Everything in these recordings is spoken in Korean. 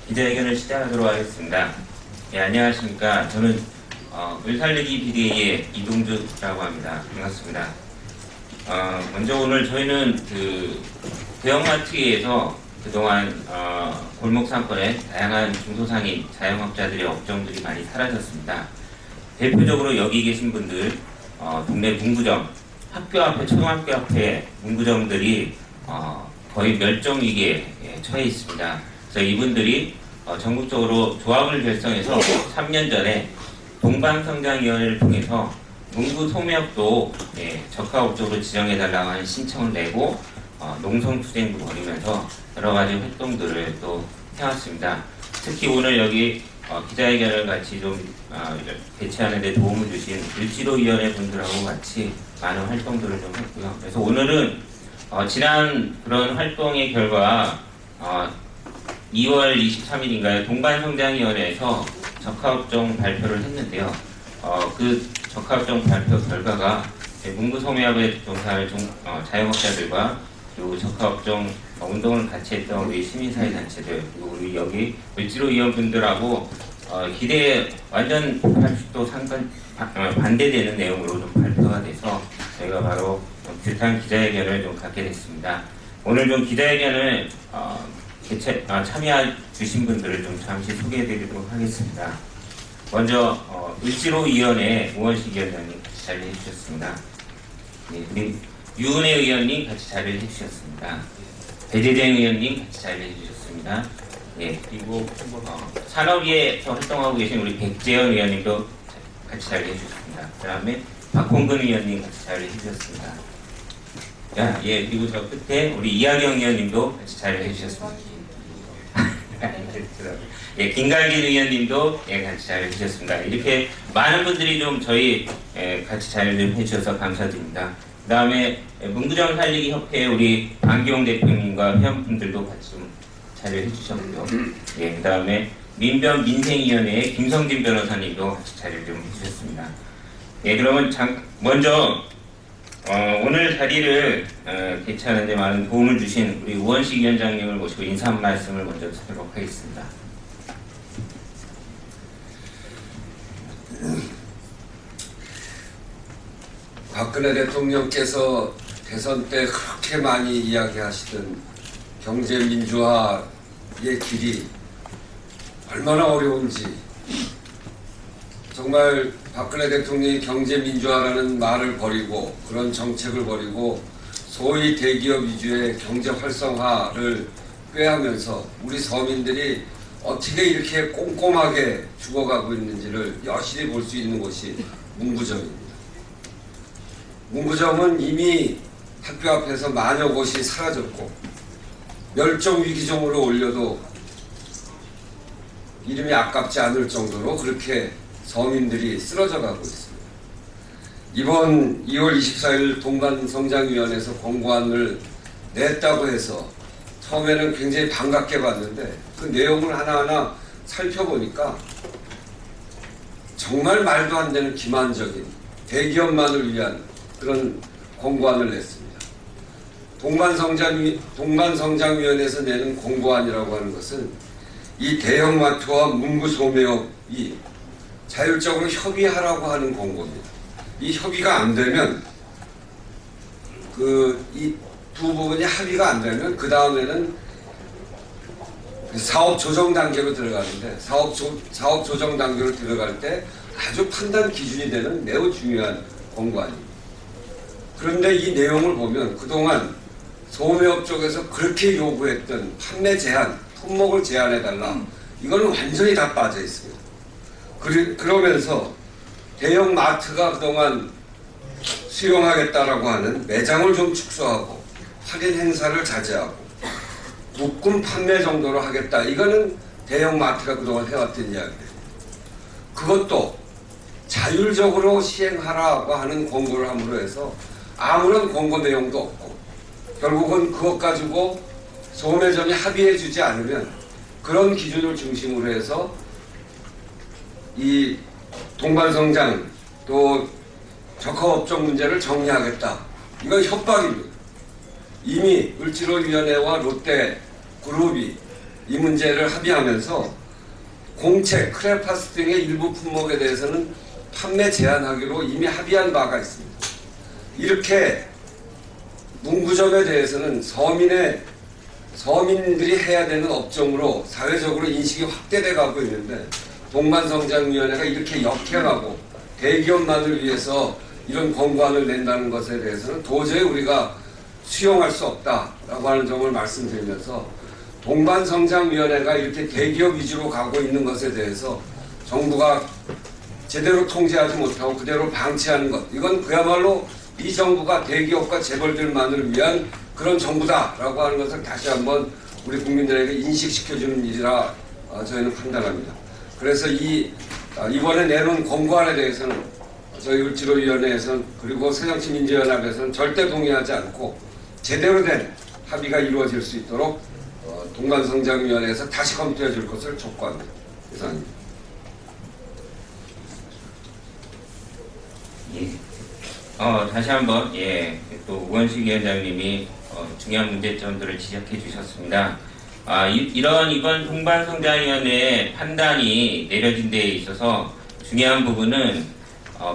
기자회견을 시작하도록 하겠습니다. 예, 안녕하십니까. 저는 을살리기 BDA의 이동주라고 합니다. 반갑습니다. 먼저 오늘 저희는 대형마트에서 그동안 골목 상권에 다양한 중소상인 자영업자들의 업종들이 많이 사라졌습니다. 대표적으로 여기 계신 분들 동네 문구점, 학교 앞에, 초등학교 앞에 문구점들이 거의 멸종 위기에 처해 있습니다. 그래서 이분들이 전국적으로 조합을 결성해서 3년 전에 동방성장위원회를 통해서 문구 소매업도 적합업종으로 지정해달라고 하는 신청을 내고 농성투쟁도 벌이면서 여러가지 활동들을 또 해왔습니다. 특히 오늘 여기 기자회견을 같이 좀 개최하는 데 도움을 주신 을지로위원회 분들하고 같이 많은 활동들을 좀 했고요. 그래서 오늘은 지난 그런 활동의 결과 2월 23일인가요? 동반성장위원회에서 적합업종 발표를 했는데요. 그 적합업종 발표 결과가 문구소매업에 종사하는 자영업자들과 그리고 적합업종 운동을 같이 했던 우리 시민사회단체들, 그리고 우리 여기 을지로위원분들하고 기대에 완전 또 반대되는 내용으로 좀 발표가 돼서 저희가 바로 규탄 기자회견을 좀 갖게 됐습니다. 오늘 좀 기자회견을 참여해 주신 분들을 좀 잠시 소개해 드리도록 하겠습니다. 먼저 을지로위원회 우원식 위원장님 같이 자리해 주셨습니다. 우리 유은혜 의원님 같이 자리해 주셨습니다. 배재정 의원님 같이 자리해 주셨습니다. 그리고 산업위에서 활동하고 계신 우리 백재현 의원님도 같이 자리해 주셨습니다. 그 다음에 박홍근 의원님 같이 자리해 주셨습니다. 그리고 저 끝에 우리 이하경 의원님도 같이 자리해 주셨습니다. 김갈길 의원님도 같이 자리해 주셨습니다. 이렇게 많은 분들이 좀 저희 같이 자리를 해주셔서 감사드립니다. 그 다음에 문구점 살리기 협회 우리 안기용 대표님과 회원분들도 같이 좀 자리를 해주셨고요. 그 다음에 민변 민생위원회의 김성진 변호사님도 같이 자리를 좀 해주셨습니다. 그러면 먼저 오늘 자리를 개최하는 데 많은 도움을 주신 우리 우원식 위원장님을 모시고 인사 한 말씀을 먼저 드리도록 하겠습니다. 박근혜 대통령께서 대선 때 그렇게 많이 이야기하시던 경제민주화의 길이 얼마나 어려운지, 정말 박근혜 대통령이 경제민주화라는 말을 버리고 그런 정책을 버리고 소위 대기업 위주의 경제 활성화를 꾀하면서 우리 서민들이 어떻게 이렇게 꼼꼼하게 죽어가고 있는지를 여실히 볼 수 있는 곳이 문구점입니다. 문구점은 이미 학교 앞에서 만여 곳이 사라졌고 멸종위기종으로 올려도 이름이 아깝지 않을 정도로 그렇게 서민들이 쓰러져 가고 있습니다. 이번 2월 24일 동반성장위원회에서 권고안을 냈다고 해서 처음에는 굉장히 반갑게 봤는데 그 내용을 하나하나 살펴보니까 정말 말도 안 되는 기만적인 대기업만을 위한 그런 권고안을 냈습니다. 동반성장위원회에서 내는 권고안이라고 하는 것은 이 대형마트와 문구소매업이 자율적으로 협의하라고 하는 권고입니다. 이 협의가 안 되면 이 두 부분이 합의가 안 되면 그 다음에는 사업 조정 단계로 들어가는데 사업 조정 단계로 들어갈 때 아주 판단 기준이 되는 매우 중요한 권고안입니다. 그런데 이 내용을 보면 그동안 소매업 쪽에서 그렇게 요구했던 판매 제한, 품목을 제한해달라, 이거는 완전히 다 빠져 있습니다. 그러면서 대형 마트가 그동안 수용하겠다라고 하는 매장을 좀 축소하고 할인 행사를 자제하고 묶음 판매 정도로 하겠다, 이거는 대형 마트가 그동안 해왔던 이야기입니다. 그것도 자율적으로 시행하라고 하는 권고를 함으로 해서 아무런 권고 내용도 없고 결국은 그것 가지고 소매점이 합의해 주지 않으면 그런 기준을 중심으로 해서 이 동반성장 또 적합업종 문제를 정리하겠다, 이건 협박입니다. 이미 을지로위원회와 롯데그룹이 이 문제를 합의하면서 공채, 크레파스 등의 일부 품목에 대해서는 판매 제한하기로 이미 합의한 바가 있습니다. 이렇게 문구점에 대해서는 서민들이 해야 되는 업종으로 사회적으로 인식이 확대돼 가고 있는데, 동반성장위원회가 이렇게 역행하고 대기업만을 위해서 이런 권고안을 낸다는 것에 대해서는 도저히 우리가 수용할 수 없다라고 하는 점을 말씀드리면서, 동반성장위원회가 이렇게 대기업 위주로 가고 있는 것에 대해서 정부가 제대로 통제하지 못하고 그대로 방치하는 것, 이건 그야말로 이 정부가 대기업과 재벌들만을 위한 그런 정부다라고 하는 것을 다시 한번 우리 국민들에게 인식시켜주는 일이라 저희는 판단합니다. 그래서 이번에 내놓은 권고안에 대해서는 저희 을지로위원회에서는, 그리고 새정치민주연합에서는 절대 동의하지 않고 제대로 된 합의가 이루어질 수 있도록 동반성장위원회에서 다시 검토해 줄 것을 촉구합니다. 이상입니다. 예. 다시 한번 또 우원식 위원장님이 중요한 문제점들을 지적해 주셨습니다. 이번 동반성장위원회의 판단이 내려진 데 있어서 중요한 부분은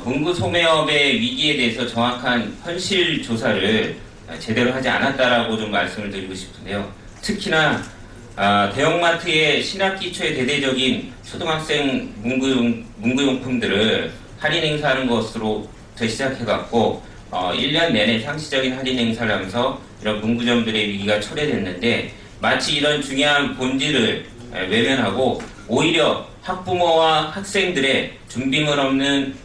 문구 소매업의 위기에 대해서 정확한 현실 조사를 제대로 하지 않았다라고 좀 말씀을 드리고 싶은데요. 특히나 대형마트의 신학기초의 대대적인 초등학생 문구용품들을 할인 행사하는 것으로부터 시작해갖고 1년 내내 상시적인 할인 행사를 하면서 이런 문구점들의 위기가 초래됐는데, 마치 이런 중요한 본질을 외면하고 오히려 학부모와 학생들의 준비물 없는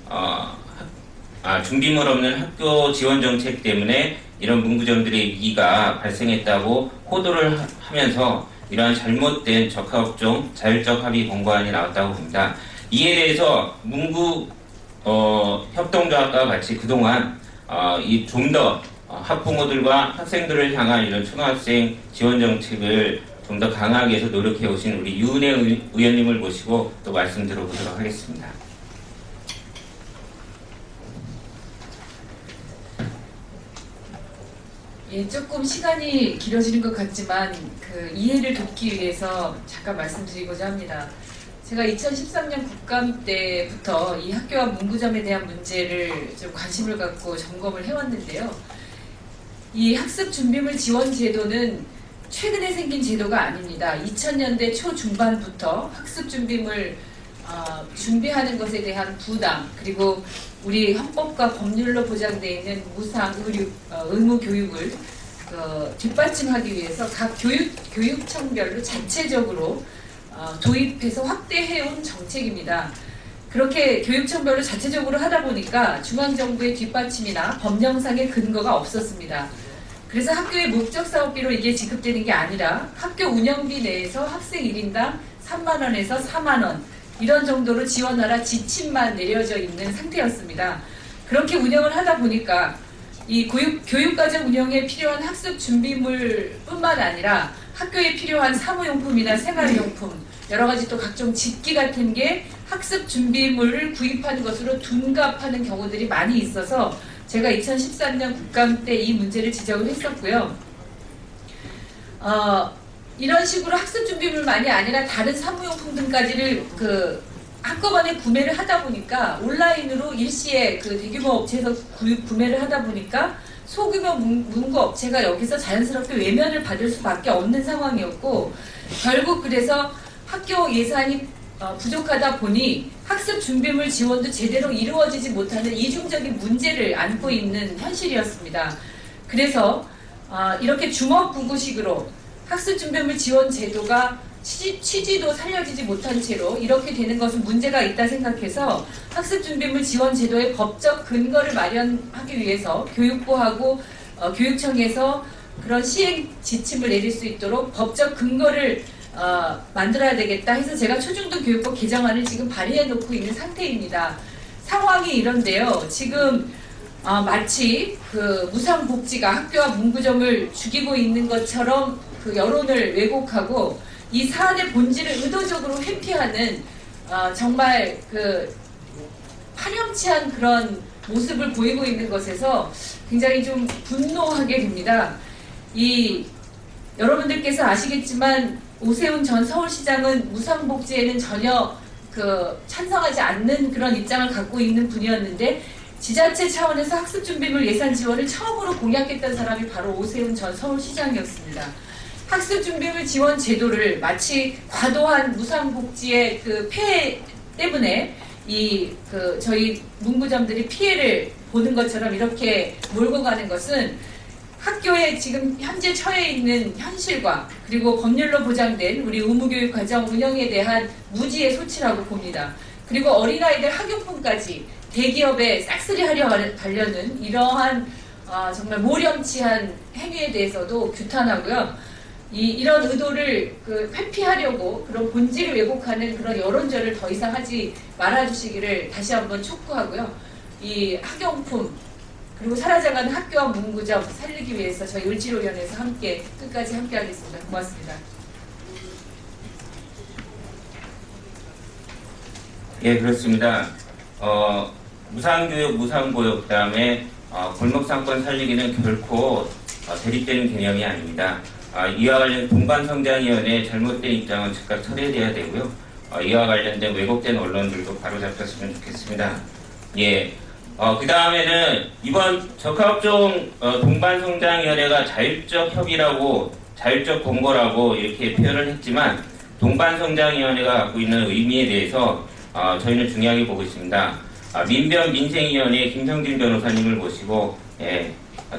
학교 지원 정책 때문에 이런 문구점들의 위기가 발생했다고 호도를 하면서 이러한 잘못된 적합업종 자율적 합의 권고안이 나왔다고 봅니다. 이에 대해서 문구 협동조합과 같이 그동안 좀 더 학부모들과 학생들을 향한 이런 초등학생 지원 정책을 좀 더 강하게 해서 노력해 오신 우리 유은혜 의원님을 모시고 또 말씀 들어보도록 하겠습니다. 예, 조금 시간이 길어지는 것 같지만 이해를 돕기 위해서 잠깐 말씀드리고자 합니다. 제가 2013년 국감 때부터 이 학교와 문구점에 대한 문제를 좀 관심을 갖고 점검을 해왔는데요. 이 학습 준비물 지원 제도는 최근에 생긴 제도가 아닙니다. 2000년대 초중반부터 학습 준비물 준비하는 것에 대한 부담, 그리고 우리 헌법과 법률로 보장되어 있는 무상 의무 교육을 뒷받침하기 위해서 각 교육청별로 자체적으로 도입해서 확대해온 정책입니다. 그렇게 교육청별로 자체적으로 하다 보니까 중앙정부의 뒷받침이나 법령상의 근거가 없었습니다. 그래서 학교의 목적사업비로 이게 지급되는 게 아니라 학교 운영비 내에서 학생 1인당 3만 원에서 4만 원 이런 정도로 지원하라 지침만 내려져 있는 상태였습니다. 그렇게 운영을 하다 보니까 이 교육과정 운영에 필요한 학습 준비물뿐만 아니라 학교에 필요한 사무용품이나 생활용품, 여러 가지 또 각종 집기 같은 게 학습 준비물을 구입하는 것으로 둔갑하는 경우들이 많이 있어서 제가 2013년 국감 때 이 문제를 지적을 했었고요. 이런 식으로 학습 준비물만이 아니라 다른 사무용품 등까지를 한꺼번에 구매를 하다 보니까 온라인으로 일시에 대규모 업체에서 구매를 하다 보니까 소규모 문구 업체가 여기서 자연스럽게 외면을 받을 수밖에 없는 상황이었고, 결국 그래서 학교 예산이 부족하다 보니 학습 준비물 지원도 제대로 이루어지지 못하는 이중적인 문제를 안고 있는 현실이었습니다. 그래서 이렇게 주먹구구식으로 학습 준비물 지원 제도가 취지도 살려지지 못한 채로 이렇게 되는 것은 문제가 있다 생각해서 학습 준비물 지원 제도의 법적 근거를 마련하기 위해서 교육부하고 교육청에서 그런 시행 지침을 내릴 수 있도록 법적 근거를 만들어야 되겠다 해서 제가 초중등 교육법 개정안을 지금 발의해 놓고 있는 상태입니다. 상황이 이런데요. 지금 마치 무상복지가 학교와 문구점을 죽이고 있는 것처럼 여론을 왜곡하고 이 사안의 본질을 의도적으로 회피하는 정말 파렴치한 그런 모습을 보이고 있는 것에서 굉장히 좀 분노하게 됩니다. 여러분들께서 아시겠지만 오세훈 전 서울시장은 무상복지에는 전혀 찬성하지 않는 그런 입장을 갖고 있는 분이었는데 지자체 차원에서 학습준비물 예산 지원을 처음으로 공약했던 사람이 바로 오세훈 전 서울시장이었습니다. 학습준비물 지원 제도를 마치 과도한 무상복지의 폐해 때문에 저희 문구점들이 피해를 보는 것처럼 이렇게 몰고 가는 것은 학교에 지금 현재 처해 있는 현실과 그리고 법률로 보장된 우리 의무교육 과정 운영에 대한 무지의 소치라고 봅니다. 그리고 어린아이들 학용품까지 대기업에 싹쓸이 하려 하려는 이러한 정말 모렴치한 행위에 대해서도 규탄하고요. 이런 의도를 회피하려고 그런 본질을 왜곡하는 그런 여론전을 더 이상 하지 말아주시기를 다시 한번 촉구하고요. 이 학용품 그리고 사라져가는 학교와 문구점 살리기 위해서 저희 을지로위원회에서 끝까지 함께 하겠습니다. 고맙습니다. 예, 그렇습니다. 무상교육, 무상보육, 그 다음에 골목상권 살리기는 결코 대립되는 개념이 아닙니다. 이와 관련 동반성장위원회의 잘못된 입장은 즉각 처리돼야 되고요. 이와 관련된 왜곡된 언론들도 바로잡혔으면 좋겠습니다. 예. 그 다음에는 이번 적합종 동반성장위원회가 자율적 협의라고 자율적 공고라고 이렇게 표현을 했지만 동반성장위원회가 갖고 있는 의미에 대해서 저희는 중요하게 보고 있습니다. 민변민생위원회 김성진 변호사님을 모시고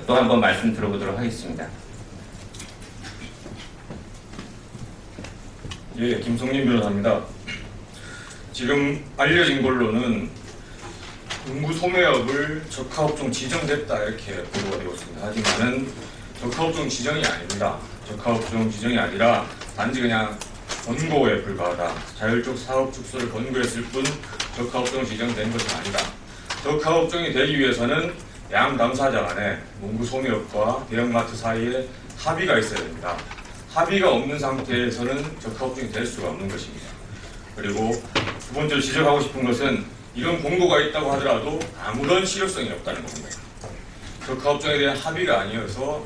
또 한번 말씀 들어보도록 하겠습니다. 예, 김성림 변호사입니다. 지금 알려진 걸로는 문구 소매업을 적합업종 지정됐다 이렇게 보도가 되고 있습니다. 하지만은 적합업종 지정이 아닙니다. 적합업종 지정이 아니라 단지 그냥 권고에 불과하다. 자율적 사업 축소를 권고했을 뿐 적합업종 지정된 것이 아니다. 적합업종이 되기 위해서는 양 당사자 간에 문구 소매업과 대형마트 사이에 합의가 있어야 됩니다. 합의가 없는 상태에서는 적합업종이 될 수가 없는 것입니다. 그리고 두 번째로 지적하고 싶은 것은 이런 공고가 있다고 하더라도 아무런 실효성이 없다는 겁니다. 적합업종에 대한 합의가 아니어서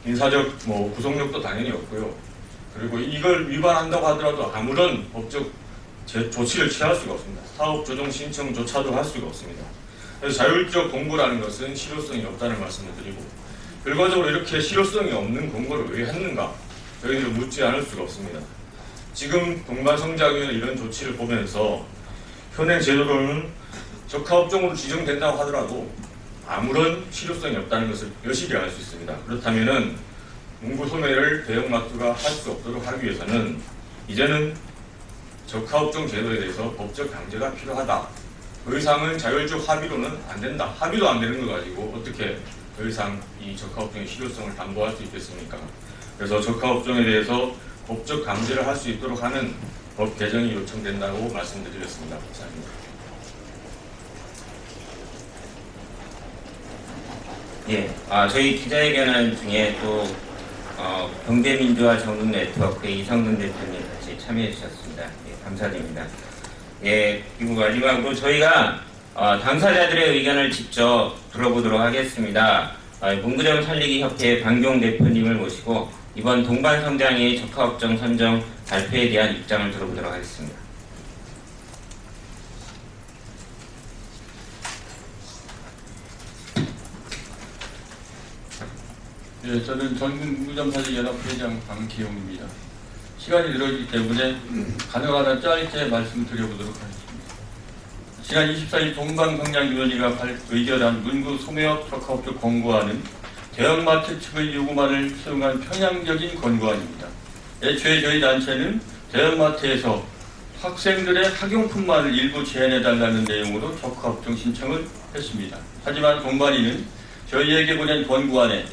민사적 구속력도 당연히 없고요. 그리고 이걸 위반한다고 하더라도 아무런 법적 조치를 취할 수가 없습니다. 사업조정 신청조차도 할 수가 없습니다. 그래서 자율적 공고라는 것은 실효성이 없다는 말씀을 드리고 결과적으로 이렇게 실효성이 없는 공고를 왜 했는가 저희들은 묻지 않을 수가 없습니다. 지금 동반성장위원회 이런 조치를 보면서 현행 제도로는 적합업종으로 지정된다고 하더라도 아무런 실효성이 없다는 것을 여실히 알 수 있습니다. 그렇다면은 문구 소매를 대형마트가 할 수 없도록 하기 위해서는 이제는 적합업종 제도에 대해서 법적 강제가 필요하다. 더 이상은 자율적 합의로는 안 된다. 합의도 안 되는 거 가지고 어떻게 더 이상 이 적합업종의 실효성을 담보할 수 있겠습니까? 그래서 적합업종에 대해서 법적 강제를 할 수 있도록 하는 법 개정이 요청된다고 말씀드리겠습니다. 감사합니다. 예, 저희 기자회견 중에 또 경제민주화 전국네트워크의 이성근 대표님 같이 참여해 주셨습니다. 예, 감사드립니다. 예, 그리고 마지막으로 저희가 당사자들의 의견을 직접 들어보도록 하겠습니다. 문구점 살리기 협회 방경 대표님을 모시고 이번 동반성장의 적합업종 선정 발표에 대한 입장을 들어보도록 하겠습니다. 예, 저는 전국문구점 살리기 연합회장 강기용입니다. 시간이 늘어지기 때문에 가능한 짧게 말씀을 드려보도록 하겠습니다. 지난 24일 동방성장위원회가 의결한 문구 소매업 적합업종 권고안은 대형마트 측의 요구만을 수용한 편향적인 권고안입니다. 애초에 저희 단체는 대형마트에서 학생들의 학용품만을 일부 제한해달라는 내용으로 적합업종 신청을 했습니다. 하지만 동반위는 저희에게 보낸 권고안에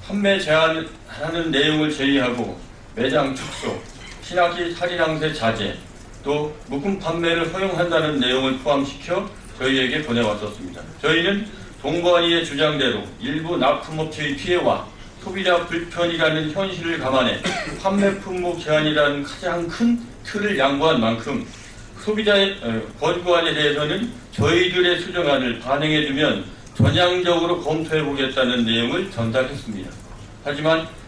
판매 제한하는 내용을 제외하고 매장 축소, 신학기 할인 항세 자제, 또 묶음 판매를 허용한다는 내용을 포함시켜 저희에게 보내왔었습니다. 저희는 동반위의 주장대로 일부 납품업체의 피해와 소비자 불편이라는 현실을 감안해 판매 품목 제한이라는 가장 큰 틀을 양보한 만큼 소비자의 권고안에 대해서는 저희들의 수정안을 반영해주면 전향적으로 검토해보겠다는 내용을 전달했습니다. 하지만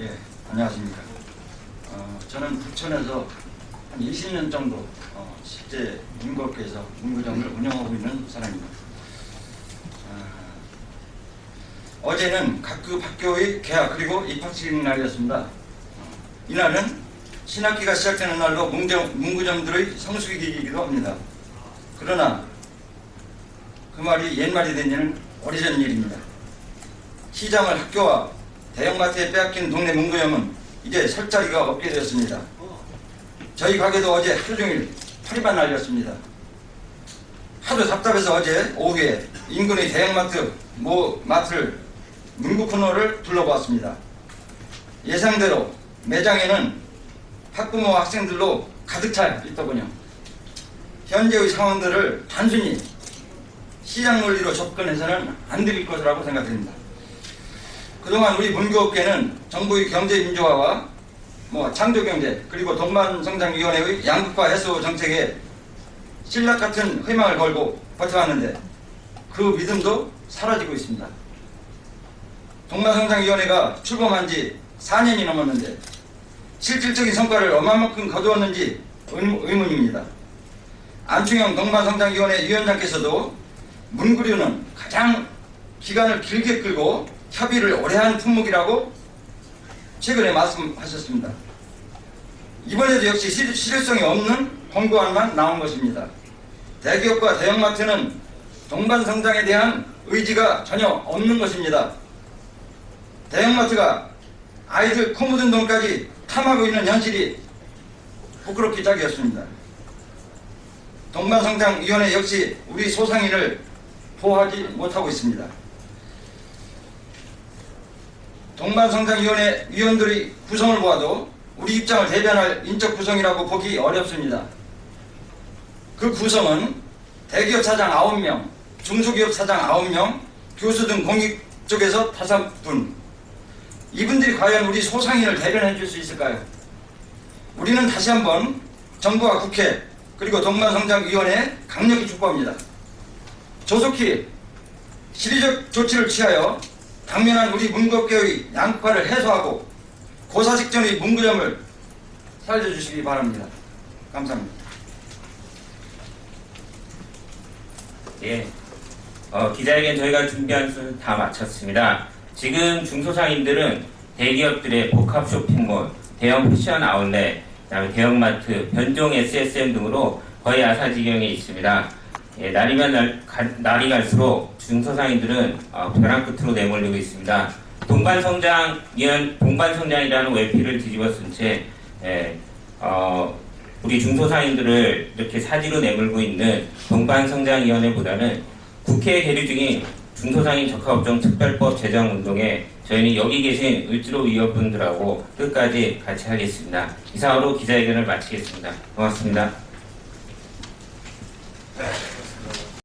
예, 안녕하십니까. 저는 부천에서 한 20년 정도 실제 문구업계에서 문구점을 운영하고 있는 사람입니다. 어제는 각급 학교의 개학 그리고 입학식 날이었습니다. 이날은 신학기가 시작되는 날로 문구점들의 성수기이기도 합니다. 그러나 그 말이 옛말이 된 지는 오래전 일입니다. 시장을 학교와 대형마트에 빼앗긴 동네 문구점은 이제 설 자리가 없게 되었습니다. 저희 가게도 어제 하루 종일 파리만 날렸습니다. 하도 답답해서 어제 오후에 인근의 대형마트 마트를 문구 코너를 둘러보았습니다. 예상대로 매장에는 학부모와 학생들로 가득 차 있더군요. 현재의 상황들을 단순히 시장 논리로 접근해서는 안 될 것이라고 생각됩니다. 그동안 우리 문구업계는 정부의 경제민주화와 창조경제 그리고 동반성장위원회의 양극화 해소 정책에 신락 같은 희망을 걸고 버텨왔는데 그 믿음도 사라지고 있습니다. 동반성장위원회가 출범한 지 4년이 넘었는데 실질적인 성과를 얼마만큼 거두었는지 의문입니다. 안충영 동반성장위원회 위원장께서도 문구류는 가장 기간을 길게 끌고 협의를 오래한 품목이라고 최근에 말씀하셨습니다. 이번에도 역시 실효성이 없는 권고안만 나온 것입니다. 대기업과 대형마트는 동반성장에 대한 의지가 전혀 없는 것입니다. 대형마트가 아이들 코 묻은 돈까지 탐하고 있는 현실이 부끄럽기 짝이었습니다. 동반성장위원회 역시 우리 소상인을 보호하지 못하고 있습니다. 동반성장위원회 위원들의 구성을 보아도 우리 입장을 대변할 인적 구성이라고 보기 어렵습니다. 그 구성은 대기업 사장 9명, 중소기업 사장 9명, 교수 등 공익 쪽에서 5분. 이분들이 과연 우리 소상인을 대변해 줄 수 있을까요? 우리는 다시 한번 정부와 국회 그리고 동반성장위원회에 강력히 촉구합니다. 조속히 실의적 조치를 취하여 당면한 우리 문구업계의 양극화를 해소하고 고사직전의 문구점을 살려주시기 바랍니다. 감사합니다. 예, 기자회견 저희가 준비한 수는 다 마쳤습니다. 지금 중소상인들은 대기업들의 복합 쇼핑몰, 대형 패션 아울렛, 그다음에 대형마트, 변종 SSM 등으로 거의 아사지경에 있습니다. 예, 날이 갈수록 중소상인들은 벼랑 끝으로 내몰리고 있습니다. 동반성장이라는 외피를 뒤집어 쓴 채 우리 중소상인들을 이렇게 사지로 내몰고 있는 동반성장위원회보다는 국회에 계류 중인 중소상인 적합업종 특별법 제정 운동에 저희는 여기 계신 을지로 위원분들하고 끝까지 같이 하겠습니다. 이상으로 기자회견을 마치겠습니다. 고맙습니다.